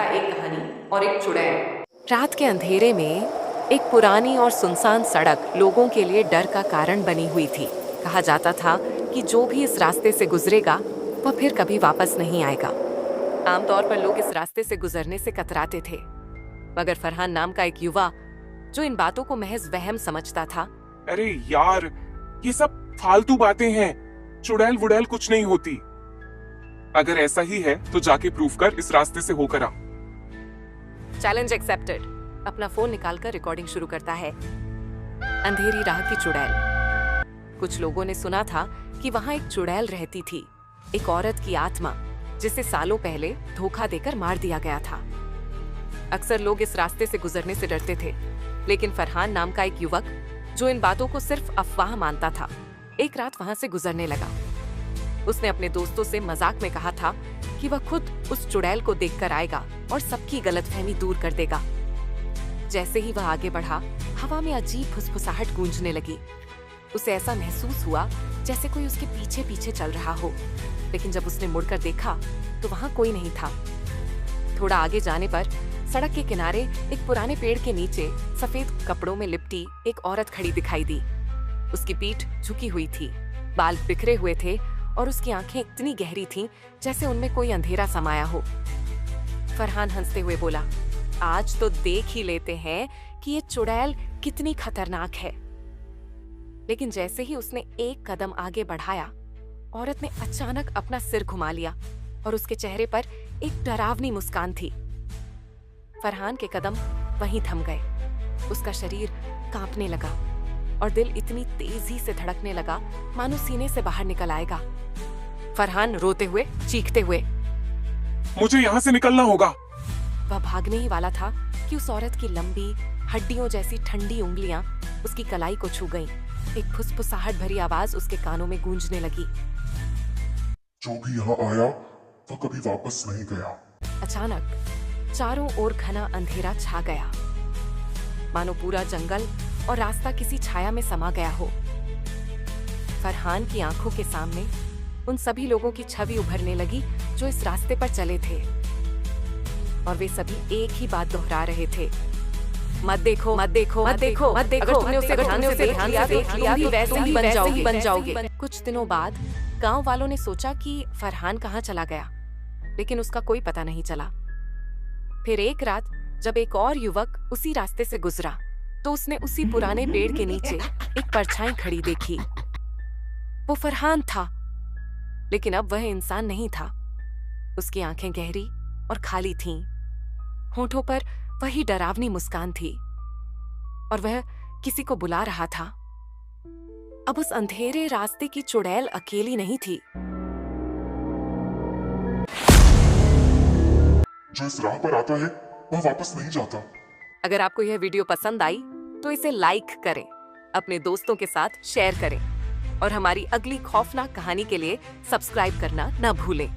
एक कहानी और एक चुड़ैल। रात के अंधेरे में एक पुरानी और सुनसान सड़क लोगों के लिए डर का कारण बनी हुई थी। कहा जाता था कि जो भी इस रास्ते से गुजरेगा वह फिर कभी वापस नहीं आएगा। आमतौर पर लोग इस रास्ते से गुजरने से कतराते थे, मगर फरहान नाम का एक युवा जो इन बातों को महज वहम समझता था। अरे यार, ये सब फालतू बातें हैं, चुड़ैल वुड़ैल कुछ नहीं होती। अगर ऐसा ही है तो जाके प्रूफ कर इस रास्ते से होकर आ। Challenge accepted. अपना फोन निकालकर रिकॉर्डिंग शुरू करता है। अंधेरी राह की चुड़ैल। कुछ लोगों ने सुना था कि वहां एक चुड़ैल रहती थी, एक औरत की आत्मा जिसे सालों पहले धोखा देकर मार दिया गया था। अक्सर लोग इस रास्ते से गुजरने से डरते थे, लेकिन फरहान नाम का एक युवक जो इन बातों को सिर्फ अफवाह मानता था, एक रात वहां से गुजरने लगा। उसने अपने दोस्तों से मजाक में कहा था कि वह खुद उस चुड़ैल को देखकर आएगा और सबकी गलतफहमी दूर कर देगा। जैसे ही वह आगे बढ़ा, हवा में अजीब फुसफुसाहट गूंजने लगी। उसे ऐसा महसूस हुआ जैसे कोई उसके पीछे पीछे चल रहा हो, लेकिन जब उसने मुड़कर देखा तो वहां कोई नहीं था। थोड़ा आगे जाने पर सड़क के किनारे एक पुराने पेड़ के नीचे सफेद कपड़ों में लिपटी एक औरत खड़ी दिखाई दी। उसकी पीठ झुकी हुई थी, बाल बिखरे हुए थे और उसकी आंखें इतनी गहरी थीं जैसे उनमें कोई अंधेरा समाया हो। फरहान हंसते हुए बोला, आज तो देख ही लेते हैं कि ये चुड़ैल कितनी खतरनाक है। लेकिन जैसे ही उसने एक कदम आगे बढ़ाया, औरत ने अचानक अपना सिर घुमा लिया और उसके चेहरे पर एक डरावनी मुस्कान थी। फरहान के कदम वहीं थम गए। उसका शरीर कांपने लगा और दिल इतनी तेजी से धड़कने लगा मानो सीने से बाहर निकल आएगा। फरहान रोते हुए, चीखते हुए, मुझे यहाँ से निकलना होगा। वह भागने ही वाला था कि उस औरत की लंबी हड्डियों जैसी ठंडी उंगलियां उसकी कलाई को छू गईं। एक फुसफुसाहट भरी आवाज उसके कानों में गूंजने लगी, जो भी यहाँ आया वो कभी वापस नहीं गया। अचानक चारों ओर घना अंधेरा छा गया, मानो पूरा जंगल और रास्ता किसी छाया में समा गया हो। फरहान की आंखों के सामने उन सभी लोगों की छवि उभरने लगी जो इस रास्ते पर चले थे, और वे सभी एक ही बात दोहरा रहे थे, मत देखो, मत देखो, मत देखो, मत देखो। अगर तुमने उसे ध्यान से देख लिया, तुम भी वैसे ही बन जाओगे। कुछ दिनों बाद गांव वालों ने सोचा कि फरहान कहाँ चला गया, लेकिन उसका कोई पता नहीं चला। फिर एक रात जब एक और युवक उसी रास्ते से गुजरा, तो उसने उसी पुराने पेड़ के नीचे एक परछाई खड़ी देखी। वो फरहान था, लेकिन अब वह इंसान नहीं था। उसकी आंखें गहरी और खाली थीं, होठों पर वही डरावनी मुस्कान थी, और वह किसी को बुला रहा था। अब उस अंधेरे रास्ते की चुड़ैल अकेली नहीं थी। जो इस राह पर आता है वह वापस नहीं जाता। अगर आपको यह वीडियो पसंद आई तो इसे लाइक करें, अपने दोस्तों के साथ शेयर करें और हमारी अगली खौफनाक कहानी के लिए सब्सक्राइब करना न भूलें।